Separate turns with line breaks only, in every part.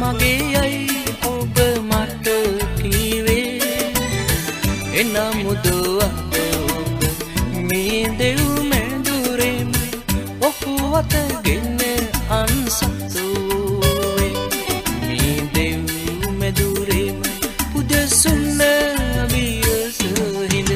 මගේ යයි ඔබ මට කීවේ එනමුද අද ඔබ මේ දෙව් මැදුරෙම ඔහු අතගෙන අන්සතුවේ මේ දෙව් මැදුරෙම පුදසුන්න වියස හිඳ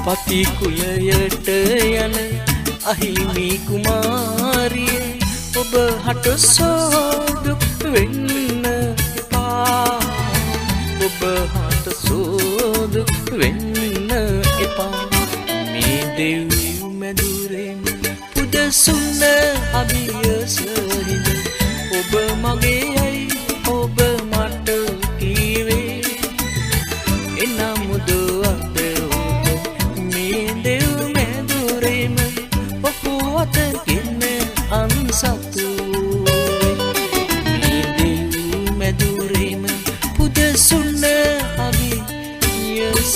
පති කුලයට යන අහිමි කුමාරියේ ඔබ හට සෝදුක් වෙන්න එපා ඔබ හට සෝදුක් වෙන්න එපා මේ දෙව් මැදුරෙන් පුදසුන්න අභියස හිඳ ඔබ මගේ යයි ඔබ මට කීවේ එනමුද අද මේ දෙව් මැදුරෙම ඔහු අතගෙන අන්සතුවේ මේ දෙව් මැදුරෙම පුදසුන්න අභියස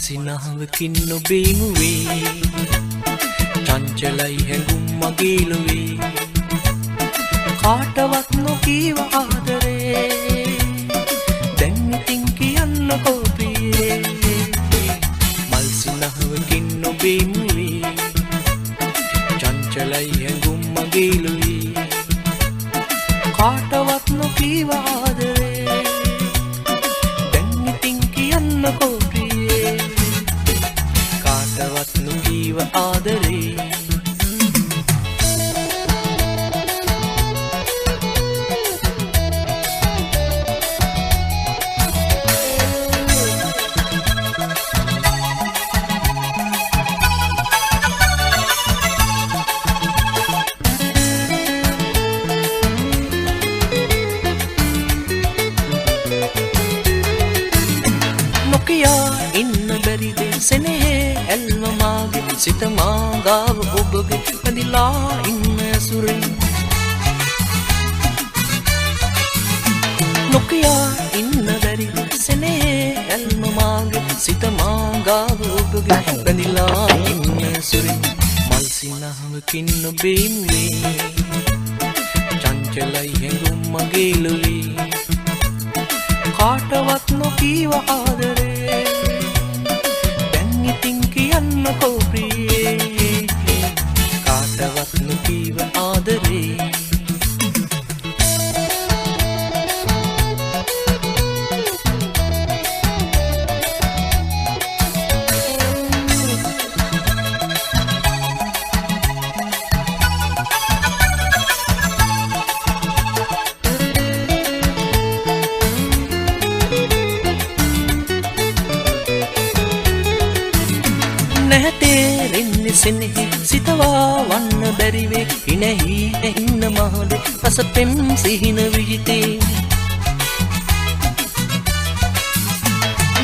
සිනහවකින් ඔබේ මුවේ චංචලයි හැඟුම් මගේ ලොවේ කාටවත් නොකීව ආදරේ දැන් ඉතින් කියන්නකෝ ප්‍රියේ මල් සිනහවකින් ඔබේ මුවේ චංචලයි හැඟුම් මගේ ලොවේ කාටවත් නොකීව ආදරේ දැන් ඉතින් කියන්නකෝ කාටවත් නොකීව ආදරේ නොකියා ඉන්න බැරිද සෙනෙහේ ඇල්ම මාගේ සිත මාගාව ඔබගේ බැඳිලා ඉන්න ඇසුරෙන් නොකියා ඉන්න බැරිද සෙනෙහේ ඇල්ම මාගේ සිත මාගාව ඔබගේ බැඳිලා ඉන්න ඇසුරෙන් මල් සිනහවකින් ඔබේ මුවේ චංචලයි හැඟුම් මගේ ලොවේ කාටවත් නොකීව ආදරේ දැන් ඉතින් කියන්නකෝ ප්‍රියේ කාටවත් නොකීව ආදරේ සෙනෙහි සිතවා වන්න බැරිවේ ඉනෙහි එන්න මහද රසපෙම් සිහින විහිතේ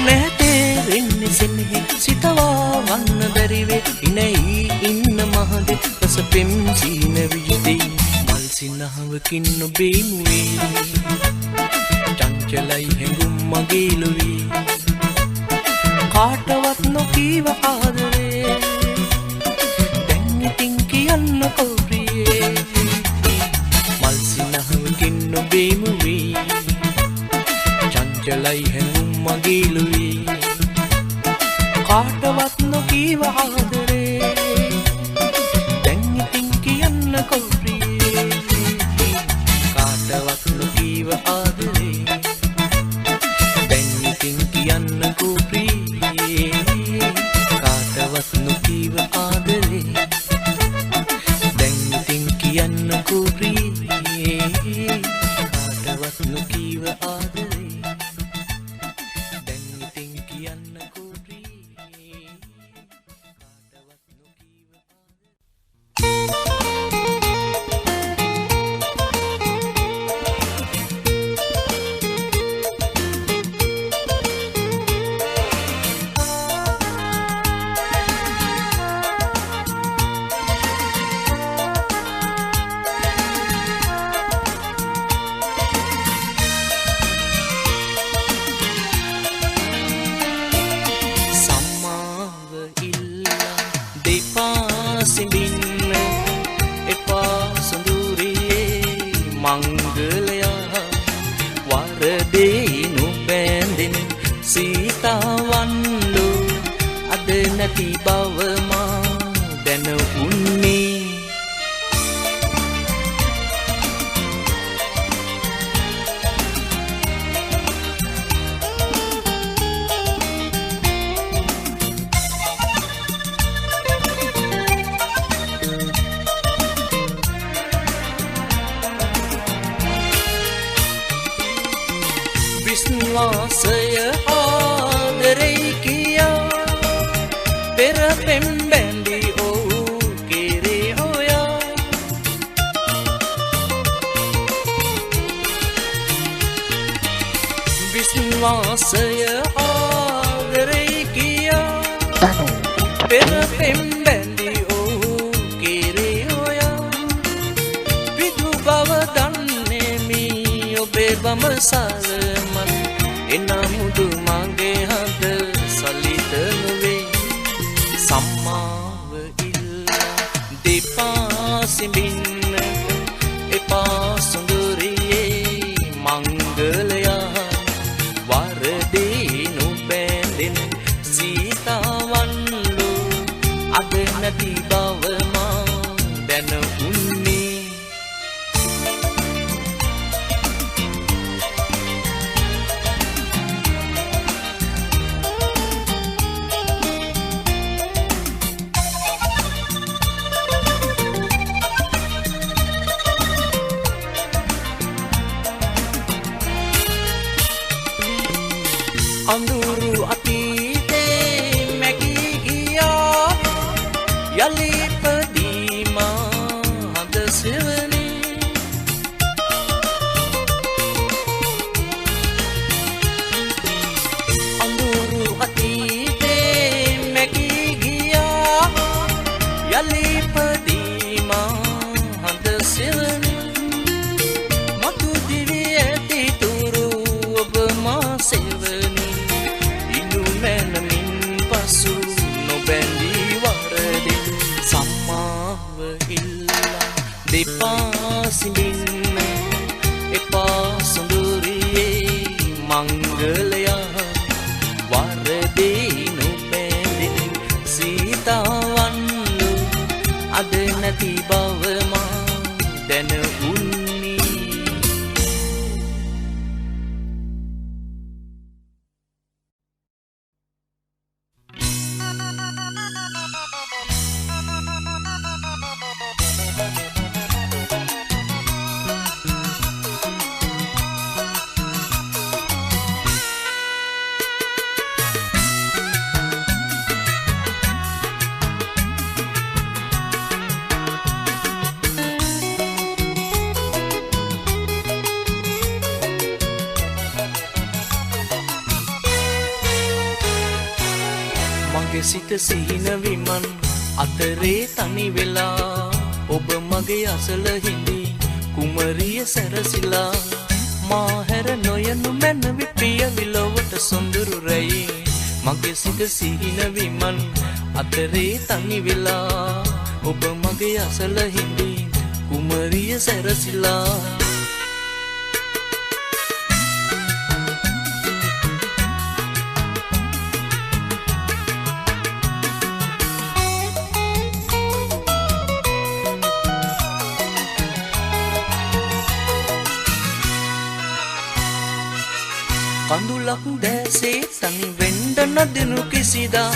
නැතේරෙන්නේ සෙනෙහි සිතවා වන්න බැරිවේ ඉනෙහි ඉන්න මහද රසපෙම් සිහින විහිතේ මල් සිනහවකින් ඔබේ මුවේ චංචලයි හැඟුම් මගේ ලොවේ කාටවත් නොකීව ආදරේ කියන්නකෝ ප්‍රියේ මල් සිනහවකින් ඔබේ මුවේ චංචලයි හැඟුම් මගේ ලොවේ කාටවත් නොකීව ආදරේ දැන් ඉතින් කියන්නකෝ ප්‍රියේ කාටවත් නොකීව ආදරේ දැන් ඉතින් කියන්නකෝ ප්‍රියේ කාටවත් නොකීව ආදරේ කියන්නකෝ ප්‍රියේ කාටවත් නොකීව ආදරේ දැන් ඉතින් කියන්නකෝ ප්‍රියේ කාටවත් නොකීව මංගලයා වරදේනු බැඳෙන සීතාවන්ලු අද නැති බව මා දැනුන්නේ විශ්වාසය ආදරේ කියා පෙර පෙම් බැඳි ඔහු කෙරේ හොයා විශ්වාසය ආදරේ කියා පෙර පෙම් බැඳි ඔහු කෙරේ හොයා විදු බව දන්නේ මී ඔබේ බඹසාර එනමුදු මගේ හද සලිත නොවේ සම්මාව ඉල්ලා දෙපා සිඹින්න එපා සුඳුරියේ මංගලයා වරදේ නොබැඳෙන සීතාවන්ලු අද නැති බව මා දැනුන්නේ අඳුරු අතීතේ මැකී ගියා යලිපදී මා හද සෙවනේ අඳුරු මංගලයා වරදීනු බැඳින් සීතාවන්ලු අද නැති බව මා දැන උන්නේ සිත සිහින විමන් අතරේ තනි වෙලා ඔබ මගේ අසල හිඳි කුමරිය සැරසිලා මා හැර නොයනු මැනවි පිය විලොවට සොඳුරු රැයි මගේ සිත සිහින විමන් අතරේ තනි වෙලා ඔබ මගේ අසල හිඳි කුමරිය සැරසිලා කඳුලක් දැසේ තනි වෙන්න නදිනු කිසිදා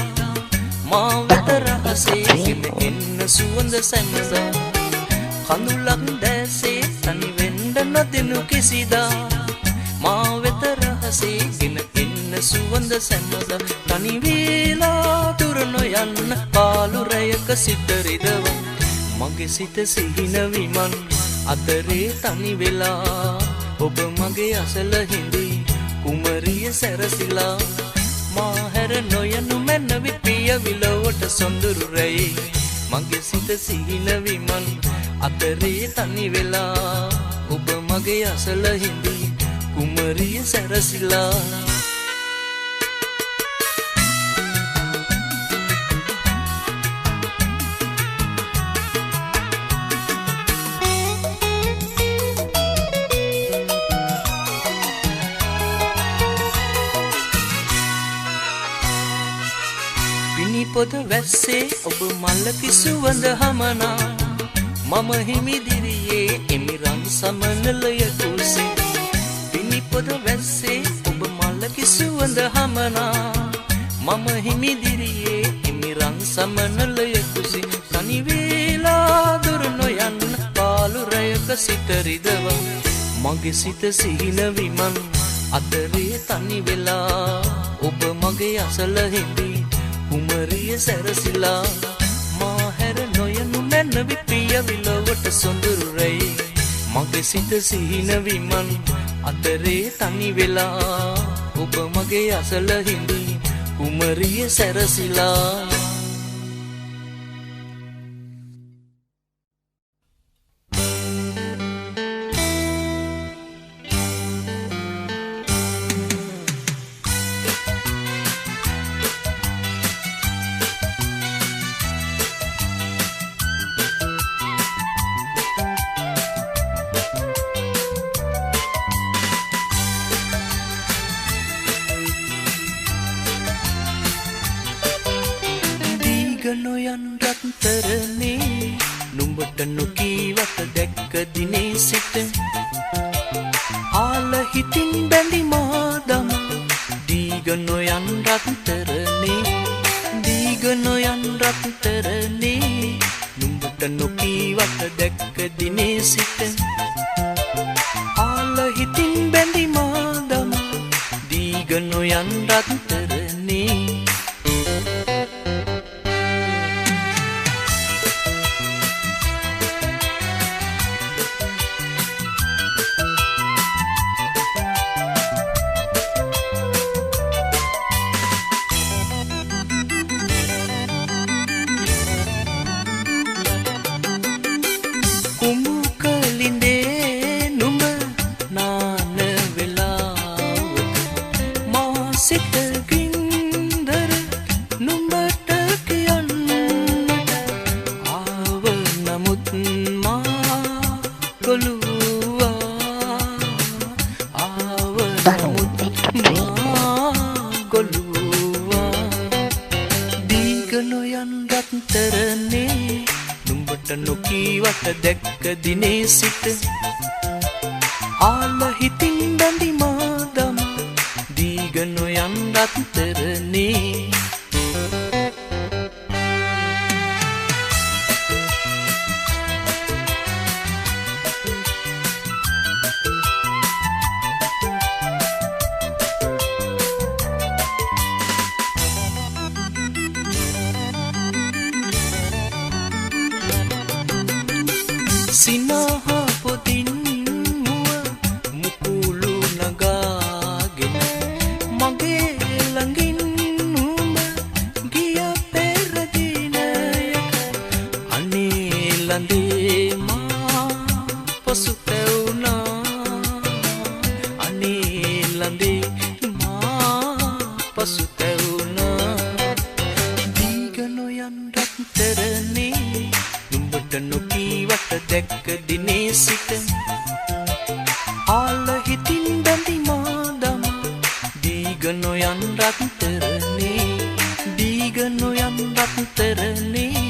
මා වෙත රහසේගෙන එන්න සුවඳ සැමදා කඳුලක් දැසේ තනි වෙන්න නදිනු කිසිදා මා වෙත රහසේගෙන එන්න සුවඳ සැමදා තනි වේලා දුර නොයන්න පාළු රැයක සිත රිදවන මගේ සිත සිහින විමන් අතරේ තනි වෙලා ඔබ මගේ අසල හිඳි කුමරිය සැරසිලා මා හැර නොයනු මැනවි පිය විලොවට සොඳුරු රැයි මගේ සිත සිහින විමන් අතරේ තනි වෙලා ඔබ මගේ අසල හිඳි කුමරිය සැරසිලා පොද වැස්සේ ඔබ මල්ලකි සුවඳ හමනා මම හිමිදිරියේ එමිරන් සමනලය කුසේ පිනි පොද වැස්සේ ඔබ මල්ලකි සුවඳ හමනා මම හිමිදිරියේ එමිරන් සමනලය කුසේ තනි වේලා දුර නොයන්න පාළු රැයක සිත රිදවා මගේ සිත සිහින විමන් අතරේ තනි වෙලා ඔබ මගේ අසල හිඳි කුමරිය සැරසිලා මා හැර නොයනු මැනවි පිය විලොවට සොඳුරු රැයි මගේ සිත සිහින විමන් අතරේ තනි වෙලා ඔබ මගේ අසල හිඳි කුමරිය සැරසිලා නොයන් රත්තරනේ නුඹට නොකීවට දැක්ක දිනේ සිට ආල හිතින් බැඳි මාදම දීග නොයන් රත්තරනේ දීග නොයන් රත්තරනේ නුඹට නොකීවට දැක්ක දිනේ සිට ආල හිතින් බැඳි මාදම දීග නොයන් රත්තරනේ දිනේ සිට ආල හිතින් බැඳි මාදම දීගන යන් රත්තරනේ සිනහා පොතින් මුව මුකුළු නගාගෙන මගේ ළඟින් නුඹ ගිය පෙර දිනයක අනේ ළඳේ මා පසුතැවුණා අනේ ළඳේ මා පසුතැවුණා දීගන යන් රත්තරනේ නුඹට නොකීවට දැක්ක දිනේ සිට ආල හිතින් බැඳි මාදම දීගන යන් රත්තරනේ දීගන යන් රත්තරනේ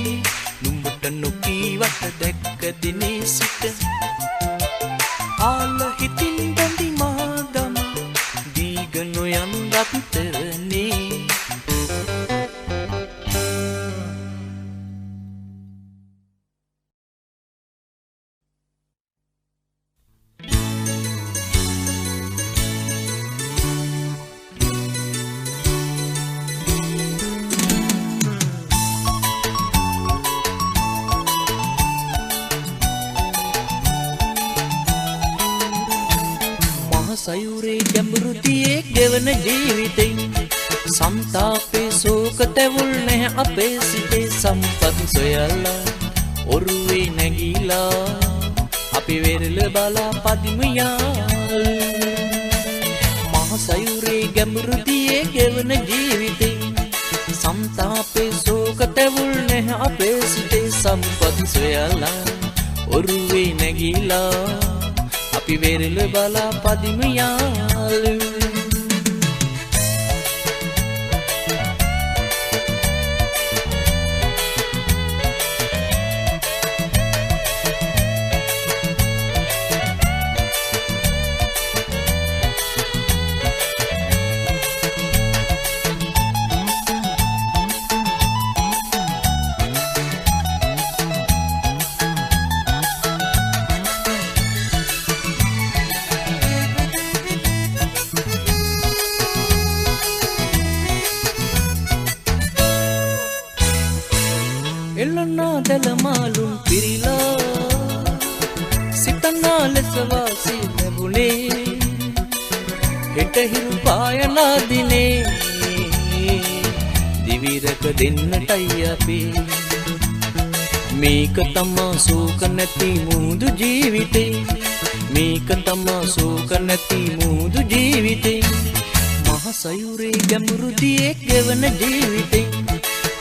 නුඹට නොකීවට දැක්ක දිනේ සිට ආල හිතින් බැඳි මාදම දීගන යන් රත්තරනේ සයුරේ ගැඹුරු දියේ ගෙවන ජීවිතෙන් සම්තාපේ ශෝක තැවුල් නැහැ අපේ සිතේ සම්පත් සොයලා ඔරුවේ නැගීලා අපි වෙරළ බලා පදිමු යාල් මහ සයුරේ ගැඹුරු දියේ ගෙවන ජීවිතෙන් සම්තාපේ ශෝක තැවුල් නැහැ අපේ සිතේ සම්පත් සොයලා ඔරුවේ නැගීලා අපි වෙරළ බලා පදිමු යාළු එළනා දලමාලුම් පිරිලා සිතනා ලෙස වාසී ලැබුණේ හෙට හිරු පායනා දිනේ දිවිරක දෙන්නටයි අපි මේක තමා සෝක නැති මුදු ජීවිතේ මේක තමා සෝක නැති මුදු ජීවිතේ මහ සයුරේ ගැඹුරු දියේ ගෙවන ජීවිතේ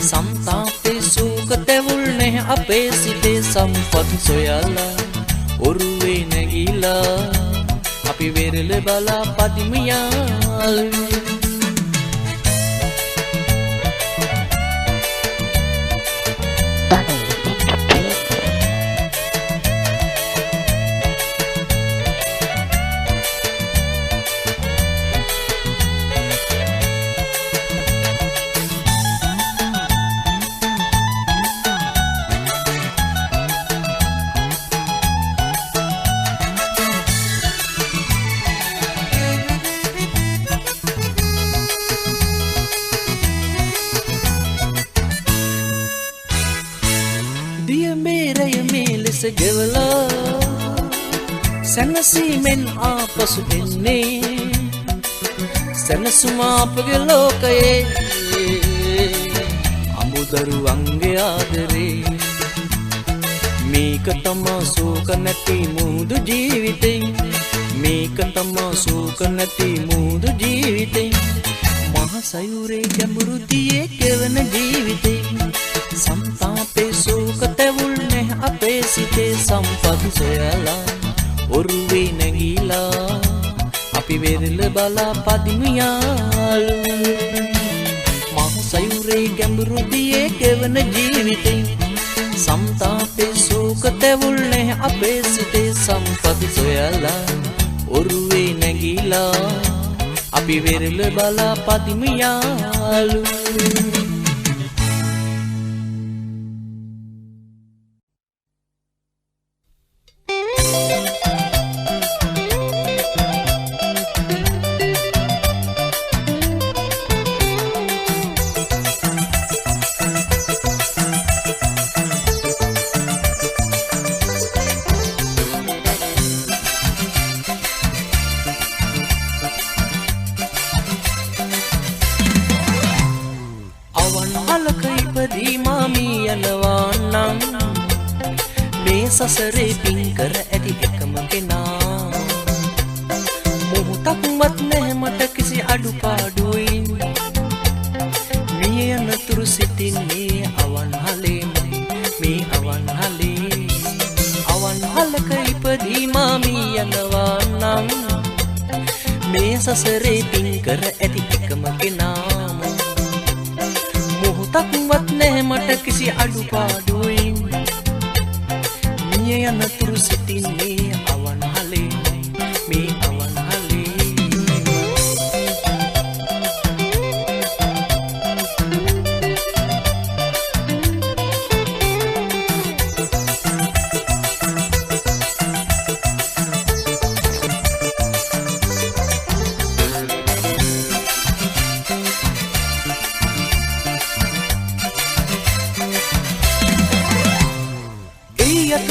සම්තාපේ ශෝක තැවුල් නැහැ අපේ සිතේ සම්පත් සොයලා ඔරුවේ නැගීලා අපි වෙරළ බලා පදිමු යාළු ගෙවලා සැනසීමෙන් ආපසු එන්නේ සැනසුම අපගේ ලෝකයේ අමුදරුවන්ගේ ආදරේ මේක තමා ශෝක නැති මුදු ජීවිතේ මේක තමා ශෝක නැති මුදු ජීවිතේ මහ සයුරේ ගැඹුරු දියේ ගෙවන ජීවිතේ සම්තාපේ ශෝක තැවුල් නැහැ අපේ සිතේ සම්පත් සොයලා ඔරුවේ නැගීලා අපි වෙරළ බලා පදිමු යාළු මහ සයුරේ ගැඹුරු දියේ ගෙවන ජීවිතේ සම්තාපේ ශෝක සමුක තැවුල්නේ අපේ සිතේ සම්පත් සොයලා ඔරුවේ නැගීලා අපි වෙරළ බලා පදිමු යාළු සසරේ පින් කර ඇති එකම කෙනා මොහොතක්වත් නැහැ මට කිසි අඩුපාඩුයින් මිය යනතුරු සිටින්නේ අවන්හලේමයි මේ අවන්හලක ඉපදී මා මිය යනවා නම් මේ සසරේ පින් කර ඇති එකම කෙනා මොහොතක්වත් නැහැ මට කිසි අඩුපාඩුයින් මිය යනතුරු සිටින්නේ අවන්හලේ මේ අවන්හලේ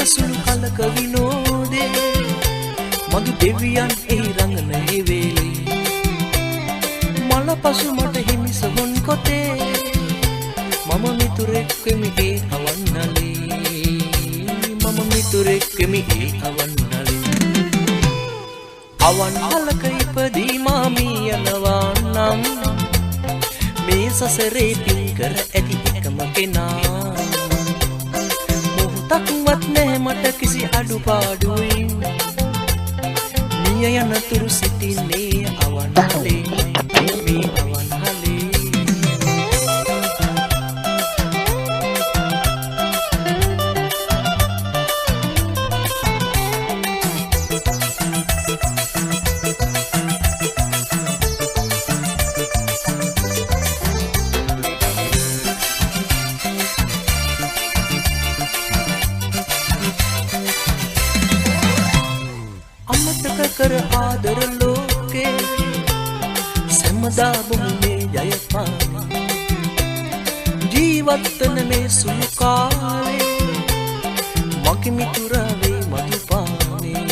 සුළු කලක විනෝදේ මගේ දෙවියන් එහි රඟන වේලේ මල පසු මට හිමි සොන් කොටේ මම මිතුරෙක් වෙමි ඒ අවන්හලේ අවන්හලක ඉපදී මා මිය යනවා නම් මේ සසරේ පින් කර ඇති එකම කෙනා තක්වත් නැහැ මට කිසි අඩුපාඩුයින් මිය යනතුරු සිටින්නේ අවන්හලේ මේ අවන්හලේ කර ආදර ලෝකේ සම්මදා බුන්නේ ජයපාන ජීවත් වන මේ සුළු කාලේ මගේ මිතුරා වේ මදුපානේ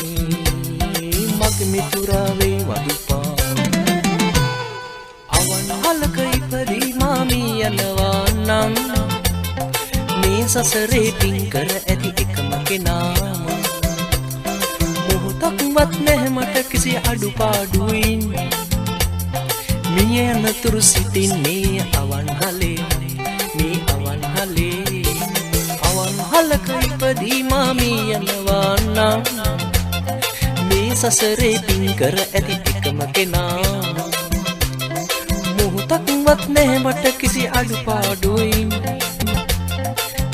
අවන්හලක ඉපදී මා මිය යනවා නම් මේ සසරේ පින් කර ඇති එකම කෙනා තක්වත් නැහැ මට කිසි අඩුපාඩුයින් මිය යනතුරු සිටින්නේ අවන්හලේ මේ අවන්හලක ඉපදී මා මිය යනවා නම් මේ සසරේ පින් කර ඇති එකම කෙනා මොහොතක්වත් නැහැ මට කිසි අඩුපාඩුයින්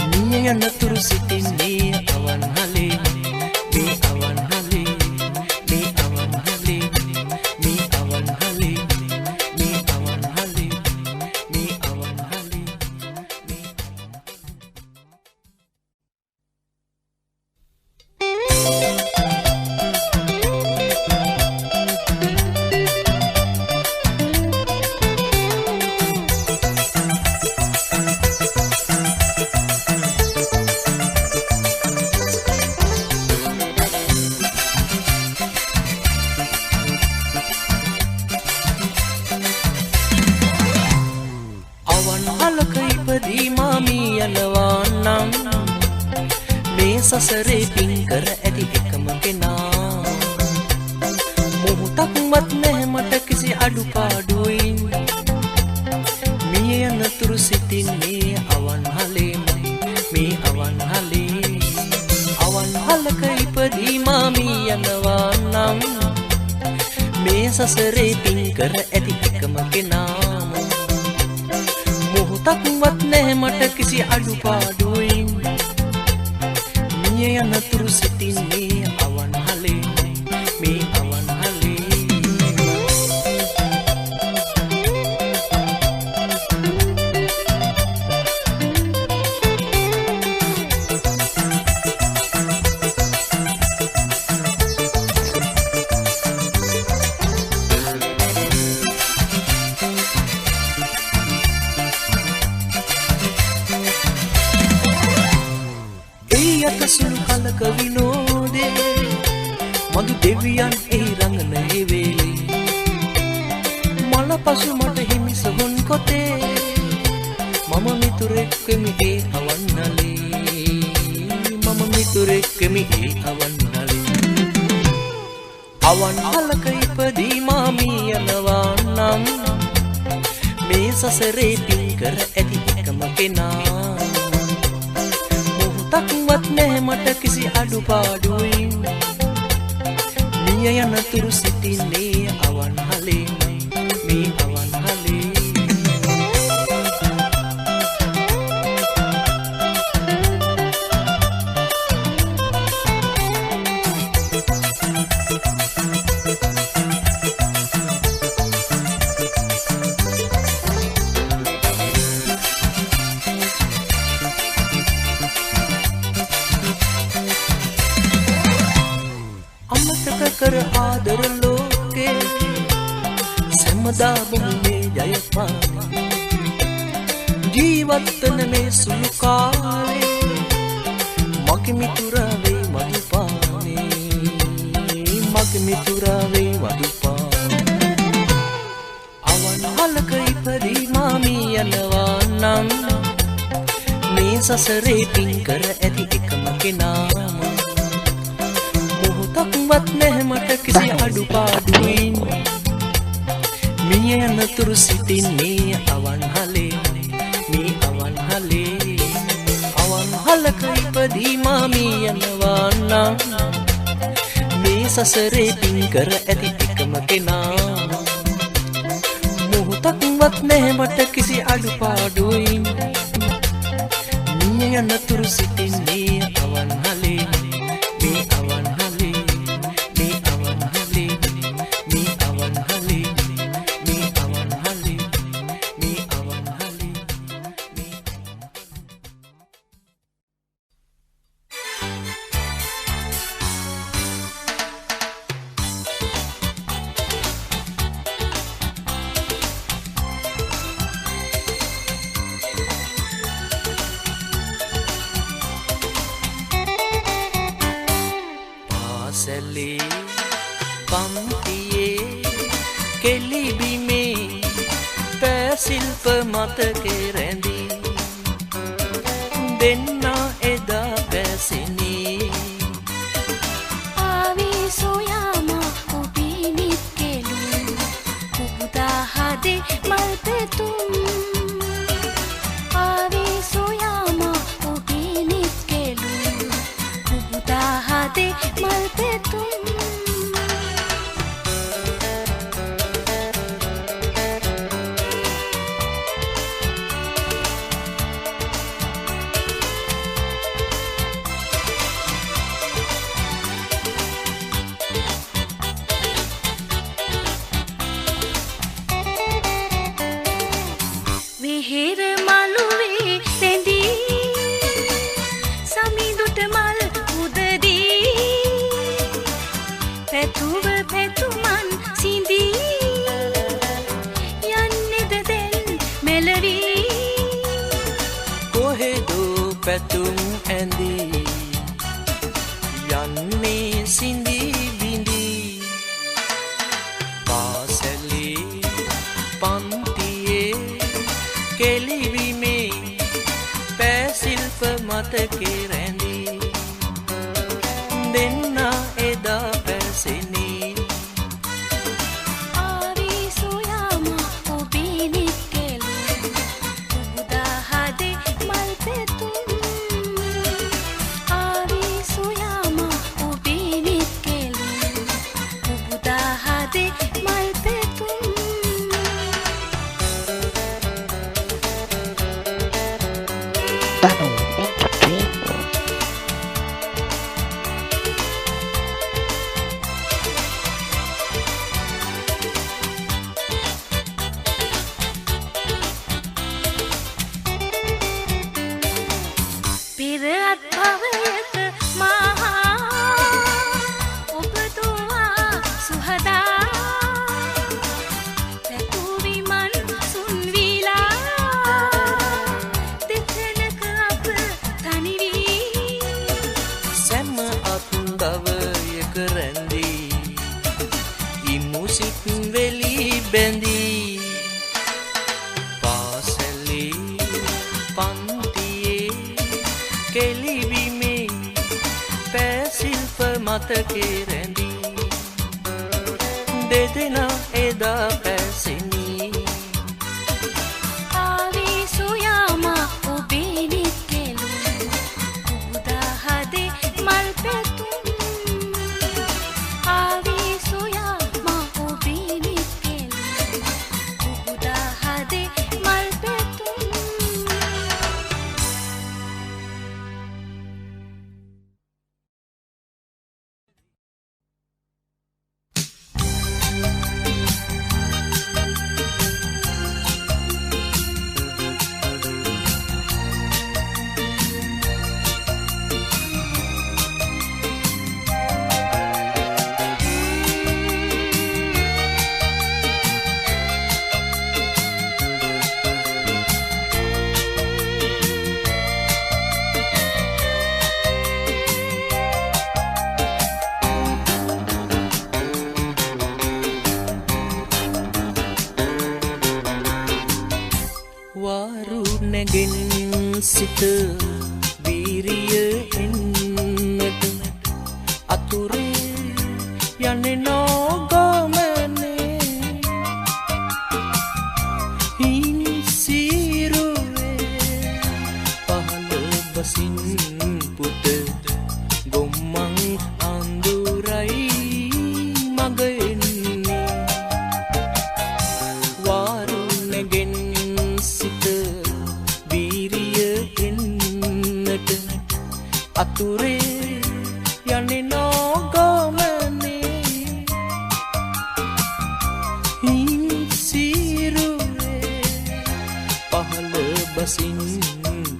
මිය යනතුරු සිටින්නේ අවන්හලේ මේ සසරේ පින් කර ඇති එකම කෙනා මොහොතක්වත් නැහැ මට කිසි අඩුපාඩුයින් මිය යනතුරු සිටින්නේ අවන්හලේමයි මේ අවන්හලක ඉපදී මා මිය යනවා නම් මේ සසරේ පින් කර ඇති එකම කෙනා මොහොතක්වත් නැහැ මට කිසි අඩුපාඩුයින් මිය මිය යනතුරු සිටින්නේ අවන්හලේ මේ අවන්හලේ සුළු කලක විනෝදේ මදු දෙවියන් එහි රඟන හේවේලේ මල පසු මට හිමි සොහොන් කොතේ මම මිතුරෙක් වෙමි ඒ අවන්නලේ මම මිතුරෙක් වෙමි ඒ අවන්නලේ අවන්හලක ඉපදී මාමී යනවා නම් මේ සසරේ පින් කර ඇති එකම කෙනා තක්වත් නැහැ මට කිසි අඩුපාඩුවෙන් මිය යනතුරු සිටින්නේ අවන්හලේ මේ අවන්හලේ කර ආදර ලෝකේ සම්මදා බොහොමේ ජයපාන ජීවත්වන මේ සුළු කාලේ මගේ මිතුරා වේ මදුපානේ මගේ මිතුරා වේ මදුපානේ අවන්හලක ඉපදී මාමී යනවා නම් මේ සසරේ පින් කර ඇති එකම කෙනා වත් නැහැ මට කිසි අඩුපාඩුවෙන් මිය යනතුරු සිටින්නේ අවන්හලේ මේ අවන්හලේ අවන්හලක ඉපදී මාමී යනවා නම් මේ සසරේ පින් කර ඇති එකම කෙනා මොහොතක්වත් නැහැ මට කිසි අඩුපාඩුවෙන් මිය යනතුරු සිටින්නේ අවන්හලේ මේ අවන්හලේ පන්තියේ කෙලිබිමේ පැසිල්ප මතකේ රැඳී දෙන්නා එදා පැසිනී
ආවී සොයාමා ඔබිනිත් කෙලු කුබුදා හදේ මල් පෙතුම් ආවී සොයාමා ඔබිනිත් කෙලු කුබුදා හදේ මල් පෙතුම් විහිර මළුවේ රැඳී සමිඳුට මල් උදදී පැතුව පැතුමන් සිඳී යන්නේද දැන් මෙලවී
කොහෙදෝ පැතුම් ඇඳී යන්නේ සිඳී බිඳී පාසලේ පන්තියේ කෙලිවිමේ පැසිල්ප මතකේ රැඳී දෙන්නා එදා පැසිනී
ආවී සොයාමා ඔබිනිත් කෙලු කුබුදා හදේ මල් පෙතුම් ආවී සොයාමා ඔබිනිත් කෙලු කුබුදා හදේ මල් පෙතුම්
මතකේ රැඳී දෙදෙනා එදා පැසෙනි
ආවිසුයාමා ඔබේ නික්කෙලු උදා හදේ මල් පැතුම් ආවිසුයාමා ඔබේ නික්කෙලු උදා හදේ මල් පැතුම්
වාරු නැගෙන් සිත වීරිය එන්නට අතුරේ යන්නේ නොගමනේ හින් සිරුවේ පහළ බසින් පුත ගොම්මන් අඳුරයි මග එන්නේ වාරු නැගෙන් සිත වීරිය එන්නට අතුරේ යන්නේ නොගමනේ හින් සිරුවේ පහළ බසින්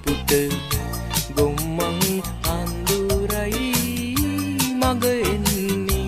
පුත ගොම්මන් අඳුරයි මග එන්නේ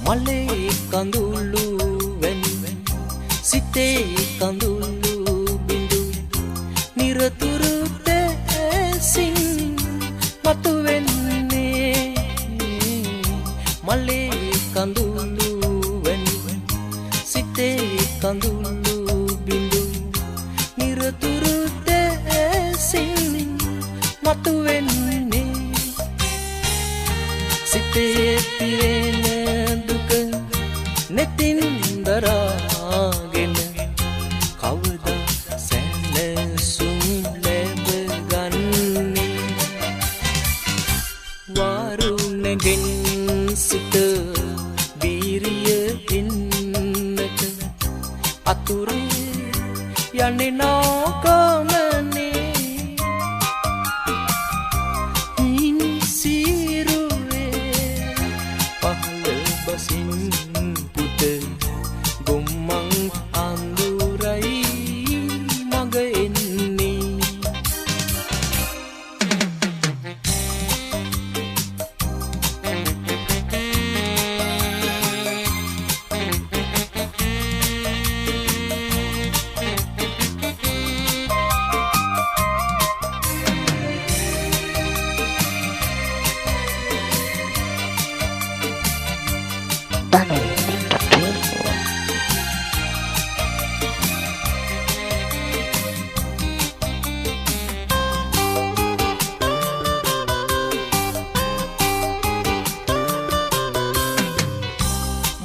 මලේ කඳුළු වැනි සිතේ කඳුළු බිඳු නිරතුරු දැසින් මතුවෙන්නේ මලේ කඳුළු වැනි සිතේ කඳුළු බිඳු නිරතුරු දැසින් මතුවෙන්නේ සිතේ පිරෙන නෙතින් දරාගෙන කවදා සැනසුම් ලැබගන්නේ වාරු නැගෙන් සිත වීරිය එන්නට අතුරේ යන්නේ නොගමනේ හින් සිරුවේ පහළ බසින් ගොම්මන් අඳුරයි මග එන්නේ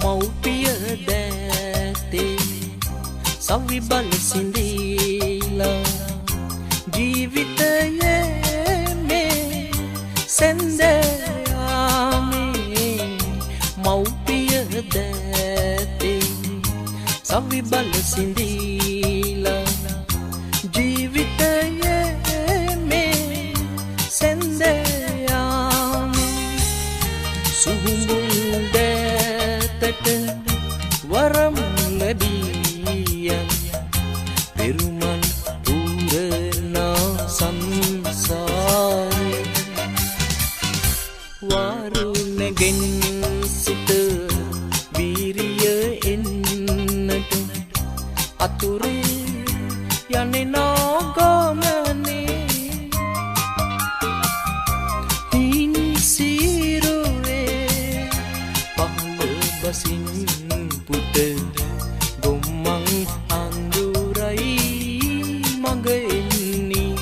මෞපිය දැතේ සවිබල සිඳීලා ජීවිතයේ මේ සැන්දෑයාමේ මෞපිය දැතේ සවිබල සිඳීලා ජීවිතයේ මේ සැන්දෑයාමේ සුහුඹුන් දැතට වරම් ලැබියන් පෙරුමන් වාරුණගෙන් සිත වීරිය එන්නට අතුරේ යන්නේ නාගමනේ හින් සිරුරේ පහළ බසින් පුත ගොම්මන් අඳුරයි මඟ එන්නේ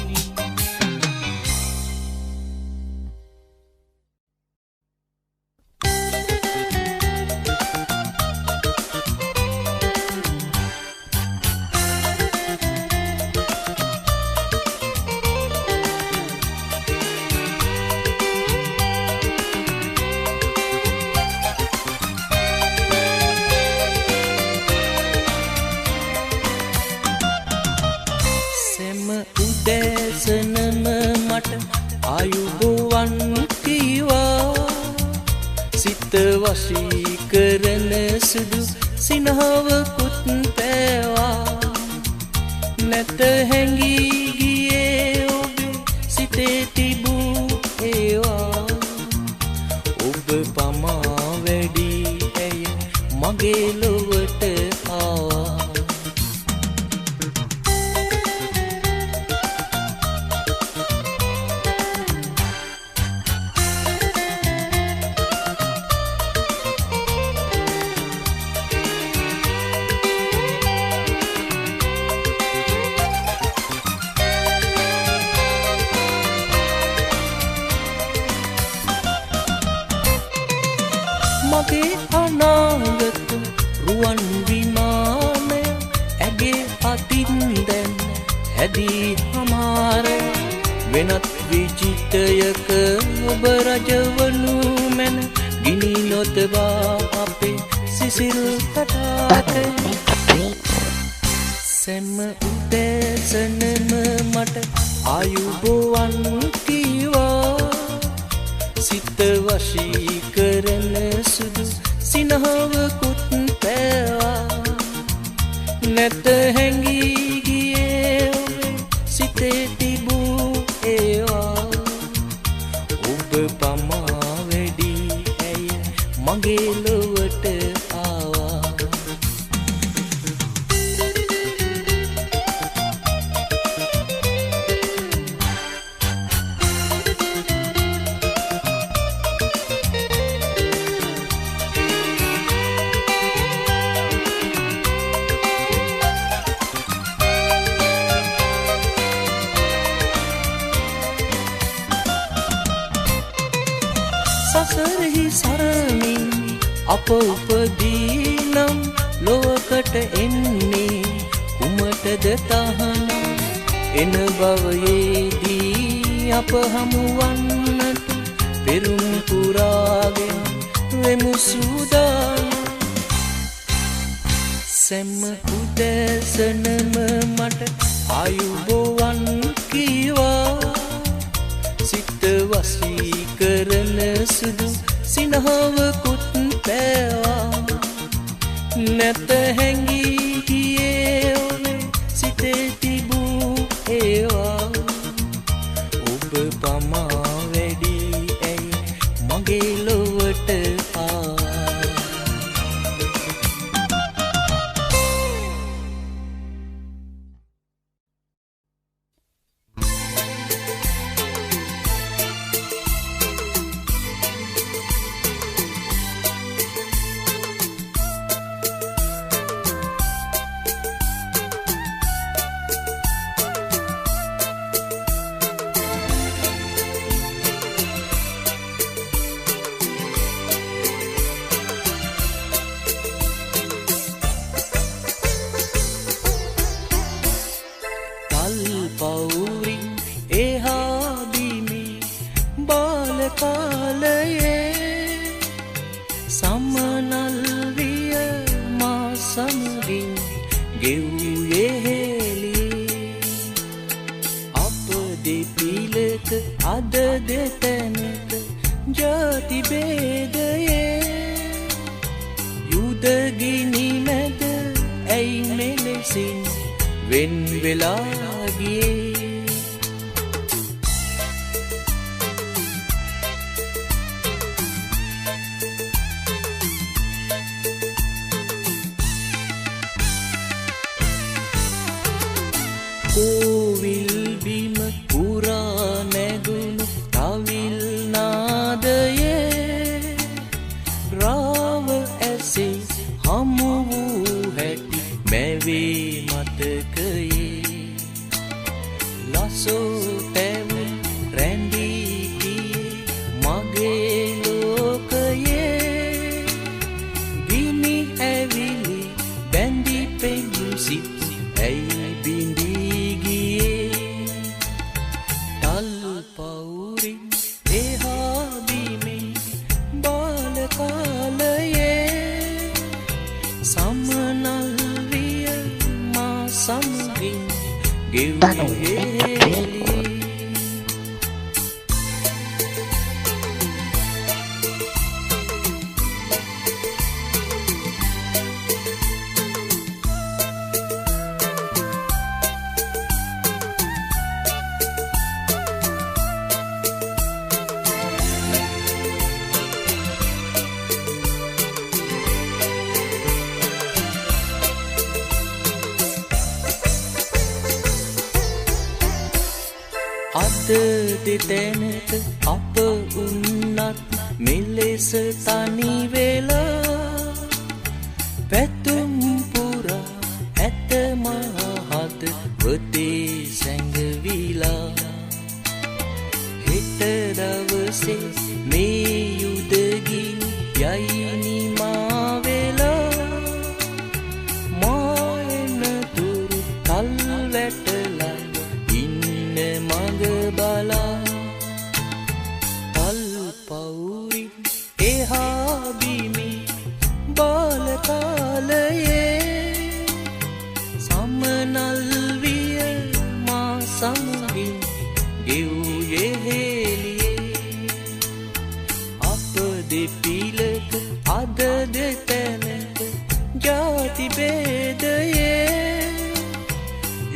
උදෑසනම මට ආයුබෝවන් කීවා සිත වශී කරන සුදු සිනහවකුත් පෑවා නැත හැඟී ගියේ ඔබේ සිතේ තිබූ ඒවා ඔබ පමා වැඩි ඇය මගේ ලොවට ආවා මගේ අනාගත රුවන් විමානය ඇගේ අතින් දැන් හැදී හමාර වෙනත් විජිතයක ඔබ රජවනු මැන ගිනි නොතබා අපේ සිසිල් තටාක සැම උදෑසනම මට ආයුබෝවන් කීවා සිත වශී කරන සුදු සිනහවකුත් පෑවා නැත හැඟී ගියේ ඔබේ සිතේ තිබූ ඒවා ඔබ පමා වැඩි ඇය මගේ ලොවට ආවා සසරෙහි සරමින් අප උපදීනම් ලොවකට එන්නේ කුමටද තහනම් එන භවයේදී අප හමුවන්නට පෙරුම් පුරාගෙන වෙමු සූදානම් සැම උදෑසනම මට ආයුබෝවන් කීවා සිත වශී කරන සුදු සිනහවකුත් පෑවා නැත හැඟී ගියේ ඔබේ සිතේ තිබූ ඒවා ඔබ පමා වැඩි ඇයි මගේ ලොවට ආවා පෞරින් එහා බිමේ බාල කාලයේ සමනල් විය මා සමගින් ගෙව්වේ හෙළි අප දෙපිලක අද දෙතැනක ජාති බේදයේ යුද ගිනි මැද ඇයි මෙලෙසින් වෙන් වෙලා ගියේ ගෙව්වේ අද දෙතැනට අප උන්නත් මෙලෙස තනි වෙලා පැතුම් පුරා ඇත මහත් වටේ සැඟවිලා හෙට දවසේ මේ යුදගින් යයි නිමා වෙලා මා එන තුරු කල් වැටලා මග බලා තල් පවුරි එහා බිමි බාල කාලයේ සමනල් විය මා සමගින් ගෙව්වේ හෙළියේ අප දෙපිලක අද දෙතැනක ජාති බේදයේ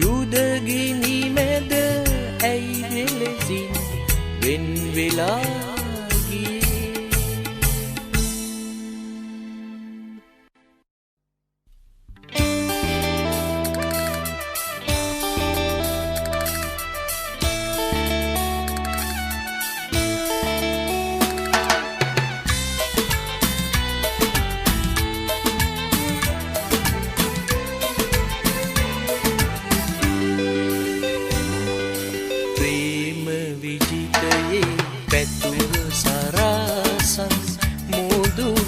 යුදගිනි මැද ඇයි මෙලෙසින් වෙන් වෙලා ගියේ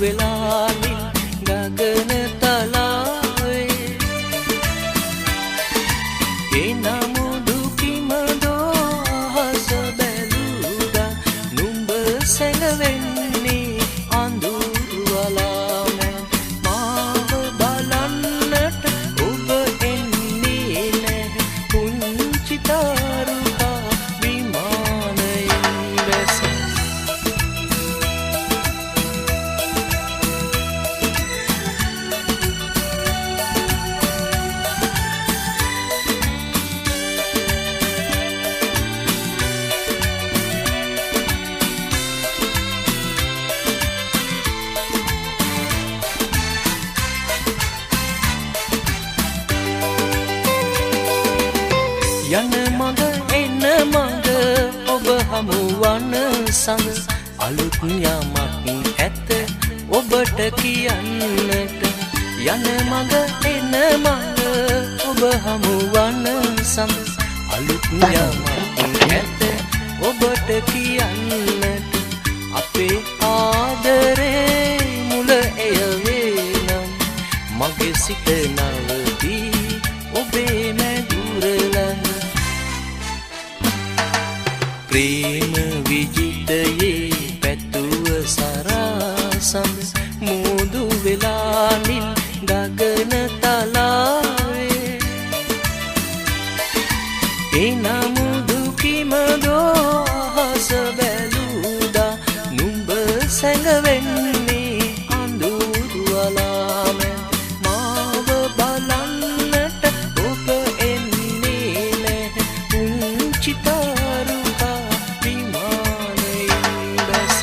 වෙලාලින් ගගන තලාවේ එනමුදු කිමදෝ අහස බැලුදා නුඹ සැඟවෙන්නේ අඳුරු වලාම මාව බලන්නට ඔබ එන්නේ නැහැ පුංචි තාරුකා විමානයෙන් බැස යන මඟ එන මඟ ඔබ හමුවන සඳ අලුත් යමක් ඇත ඔබට කියන්නට යන මඟ එන මඟ ඔබ හමුවන සඳ අලුත් යමක් ඇත ඔබට කියන්නට අපේ ආදරේ මුල එය වේනම් මගේ සිත නවදී ඔබේ මැදුර ළඟ ප්‍රේම විජිතයේ පැතුව සරසම් මුදු වෙලානින් ගගන තලාවේ එනමුදු කිමදෝ අහස බැලුදා නුඹ සැඟවෙන්නේ අඳුරු වලාම මාව බලන්නට ඔබ එන්නේ නැහැ පුංචි තාරුකා විමානයෙන් බැස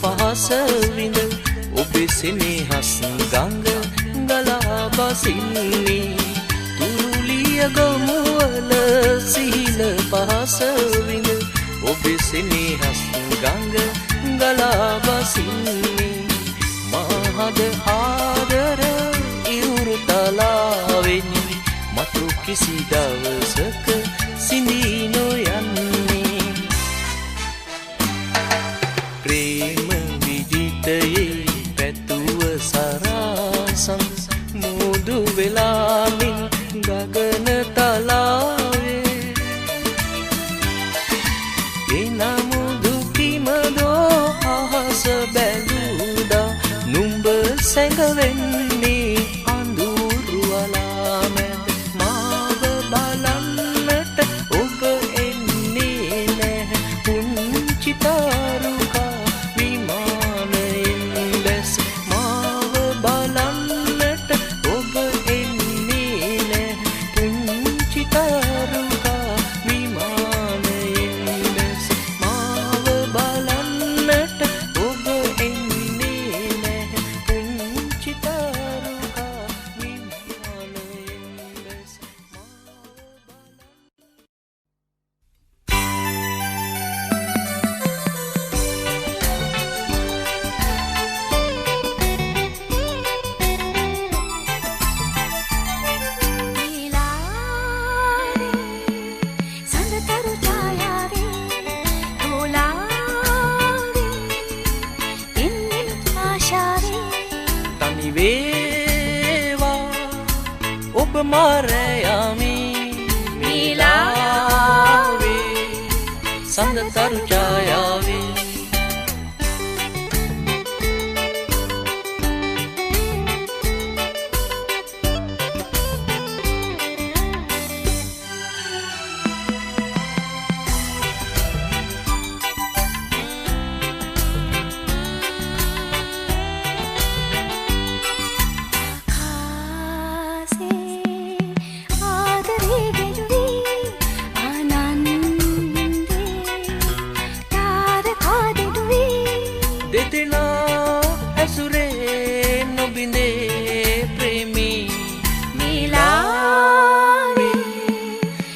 පහස විඳ ඔබේ සෙනෙහස් ගඟ ගලා බසින්නේ තුරුලිය ගමුවල සීල පහස විඳ ඔබේ සෙනෙහස් ගඟ ගලා බසින්නේ මහද ආදර ඉවුරු තලාවෙනි මතු කිසි දවසක සිඳී නොය වේවා ඔබ මාරයාමි මීලාවේ සඳතරු ඡායාවේ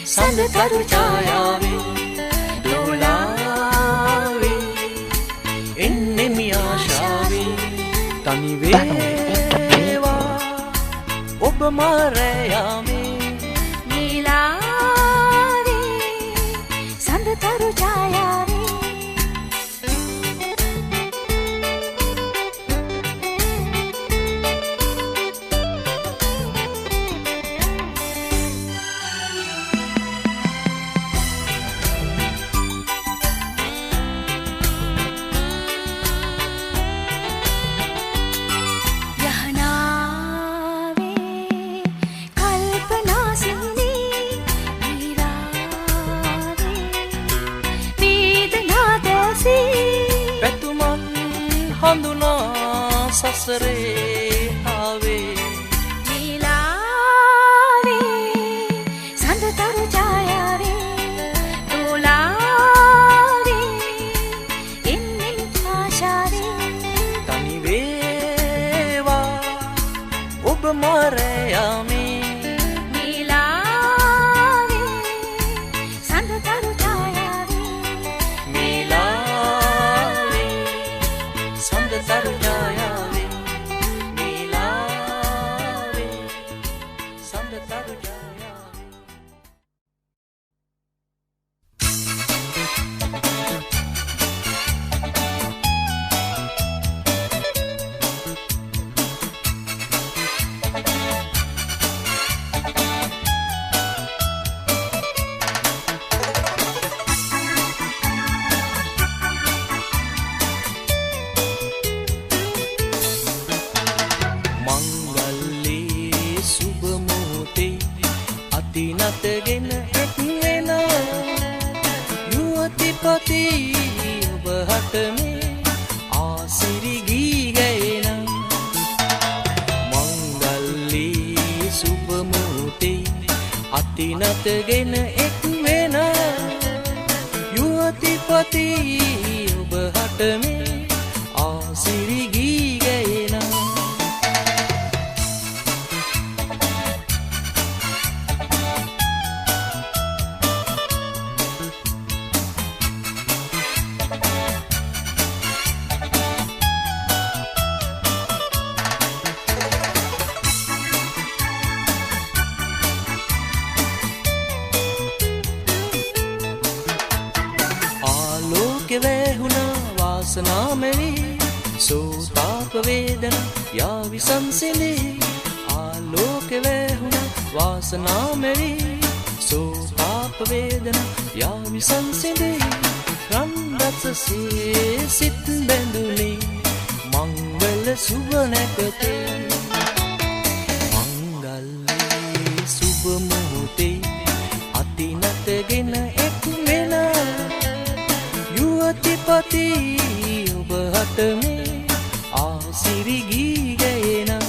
සඳතරු ඡායාවේ දෝලාවේ එන්නේ මි ආශාවේ තනි වේවා ඔබ මාරයාමේ
මීලාවේ සඳතරු ඡායාවේ
හඳුනා සසරේ ආවේ
මීලාවේ සඳතරු ඡායාවේ දෝලාවේ එන්නේ ආශාවේ
තනි වේවා ඔබ මාරයාමේ
මීලාවේ සඳතරු ඡායාවේ
මීලාවේ සඳතරු ඡායාවේ මීලාවේ සඳතරු ඡායාවේ නතගෙන එක් වෙනා යුවතිපති ඔබ හටමේ ආසිරි ගී ගයනා මංගල්ලී සුබ මොහොතේ අති නතගෙන එක් වෙනා යුවතිපති ඔබ හටමේ ආසිරි ගී ගයනා වැහුණා වාසනාමෙවි සෝතාප වේදනා යාවි සංසිඳේ ආලෝක වැහුණා වාසනාමෙවි සෝතාප වේදනා යාවි සංසිඳේ රන් රසසේ සිත් බැඳුනේ මංගල සුබ නැකතේ මංගල්ලී සුබ මොහොතේ අති නතගෙන එක් වෙනා යුවතිපති ඔබ හටමේ ආසිරි ගී ගයනා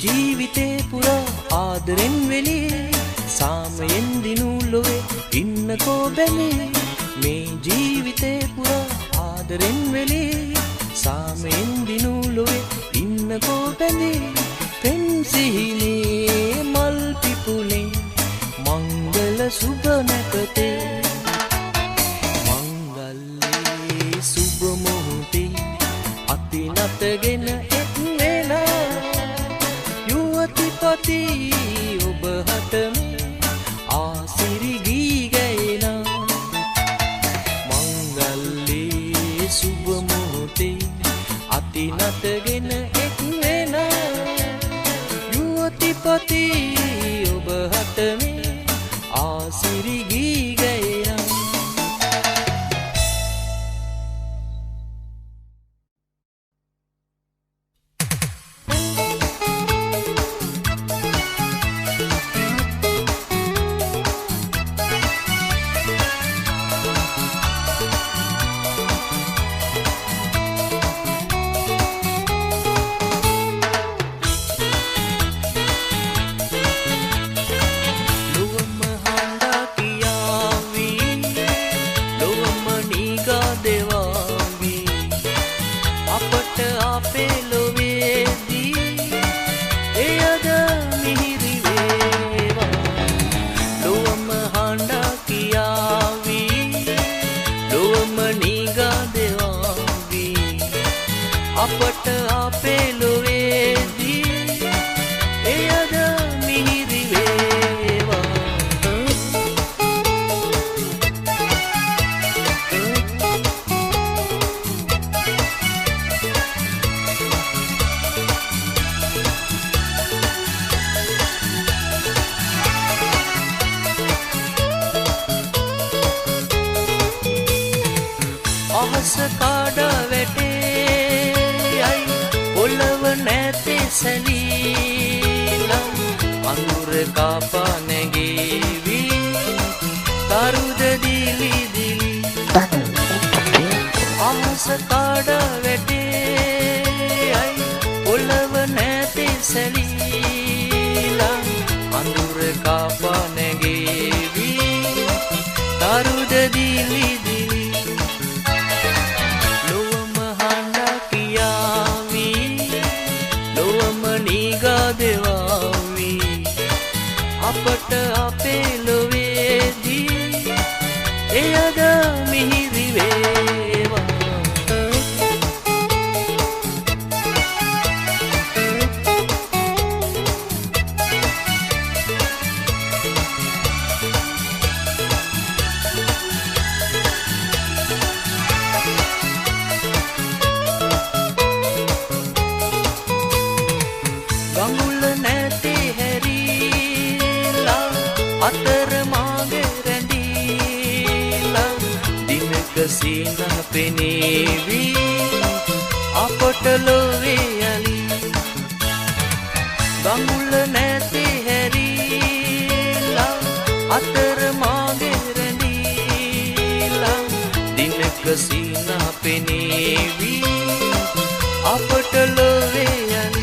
ජීවිතේ පුරා ආදරෙන් වෙලේ සාමයෙන් දිනු ලොවේ ඉන්නකෝ බැලේ මේ ජීවිතේ පුරා ආදරෙන් වෙලේ සාමයෙන් දිනු ලොවේ ඉන්නකෝ බැලේ පෙම් සිහිනේ මල් පිපුනේ මංගල සුබ නැකතේ මංගල්ලේ සුබ මොහොතේ අති නතගෙන එක් වෙලා යුවතිපති ඔබ හටමේ ආසිරි ගී ගයනා මංගල්ලේ සුබ මොහොතේ අති නතගෙන එක් වෙලා යුවතිපති ඔබ හටමේ ආසිරි ගී ගයනා අපට අපේ ලොවේදී එයද මිහිරි වේවා අහස කාඩා වැටේ පොළව නැතේ සැලීලා අඳුර කාපා නැගේවි තරුද දිලි දිලි අහස කාඩා වැටේ පොළව නැතේ සැලීලා අඳුර කාපා නැගේවි තරුද දිලි දිලි දෙවාවි අපට අපේ ලොවේදී එයද මිහිරි වේවා ගඟුල නැතේ හැරීලා අතර මාගේ රැඳීලා දිනක සීන පෙනේවි අපට ලොවේ යලි ගඟුල නැතේ හැරීලා අතර මාගේ රැඳීලා දිනක සීන පෙනේවි අපට ලොවේ යලි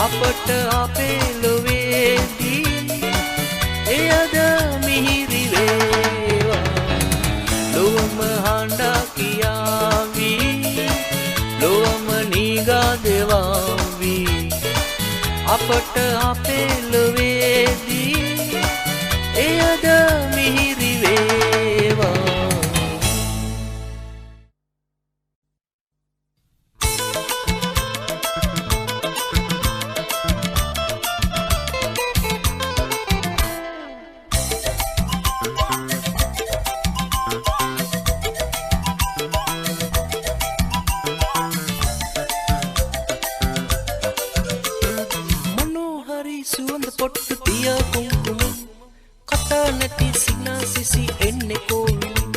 අපට අපේ ලොවේදී එයද මිහිරි වේවා ලොවම හඬා කියාවි ලොවම නීගා දෙවාවි අපට අපේ ලොවේදී එයද මිහිරි වේවා සුවඳ පොට්ටු තිය කුංකුම කතා නැති සිනාසිසි එන්නේ කෝවිලින්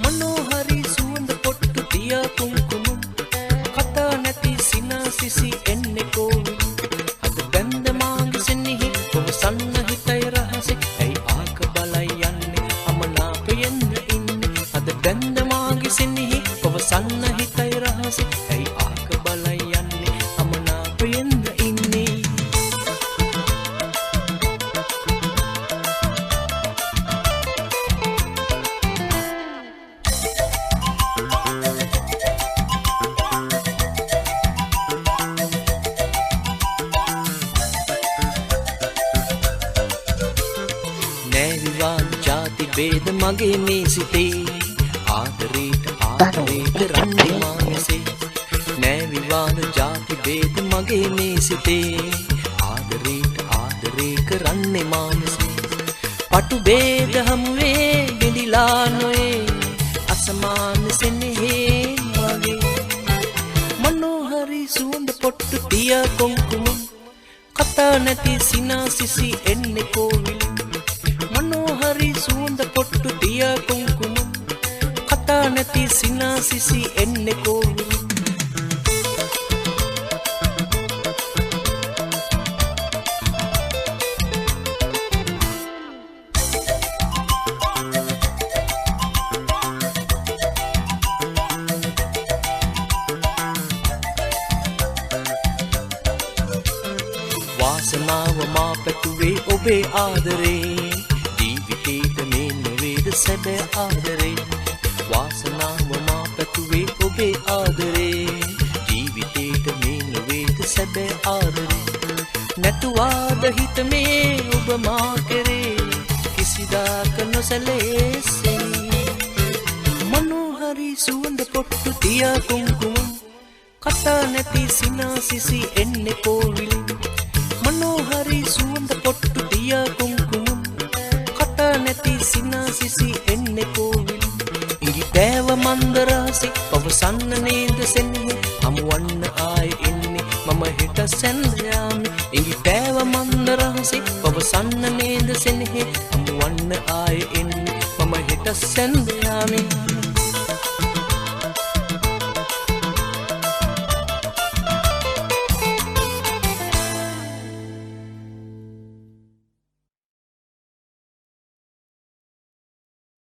මනෝහරි සුවඳ පොට්ටු තිය කුංකුම කතා නැති සිනාසිසි එන්නේ කෝවිලින් අද බැන්ද මාගේ සෙනෙහි කොම සන්න හිතයි රහසේ ඇයි ආක බලයි යන්නේ අමනාපයෙන් ඉන්නේ අද බැන්ද මාගේ සෙනෙහි කොම සන්න හිතයි රහසේ ඇයි ආක බලයි යන්නේ අමනාපයෙන් ඉන්නේ බේද මගේ මේ සිතේ ආදරේට ආදරේට රන්නේ මානසේ නෑ විවාද ಜಾති බේද මගේ මේ සිතේ ආදරේට ආදරේ කරන්නේ මානසේ පටු බේද හමුවේ බිඳිලා නොයේ අසමාන සෙනෙහේ මගේ මනෝහරි සුවඳ පොට්ටු තියා කොංකුම කතා නැති සිනාසිසි එන්නේ කෝවිල මනෝහරි සුවඳ පොට්ටු තියා කොංකුම කතා නැති සිනාසිසි එන්නේ කෝවිල වාසනාව මා පැතුවේ ඔබේ ආදරේ ජීවිතේට මේ නොවේද සැබෑ ආදරේ වාසනාව මා පැතුවේ ඔබේ ආදරේ ජීවිතේට මේ නොවේද සැබෑ ආදරේ නැතුවාද හිත මේ ඔබ මා කෙරේ කිසිදාක නොසැලෙන්නේ මනෝහරි සුවඳ පොට්ටු තියා කුංකුම කතා නැති සිනාසිසි එන්නේ කෝවිලි මනෝහරි සුවඳ පොට්ටු තියා කුංකුම කතා නැති සිනාසිසි එන්නේ කෝවිලි ඉඟි පෑව මන්දරාසි පවසන්න නේද සෙනෙහි හමුවන්න ආයෙ එන්නේ මම හිත සැන්දයාමි ඉඟි පෑව මන්දරාසි පවසන්න නේද සෙනෙහි හමුවන්න ආයෙ එන්නේ මම හිත සැන්දයාමි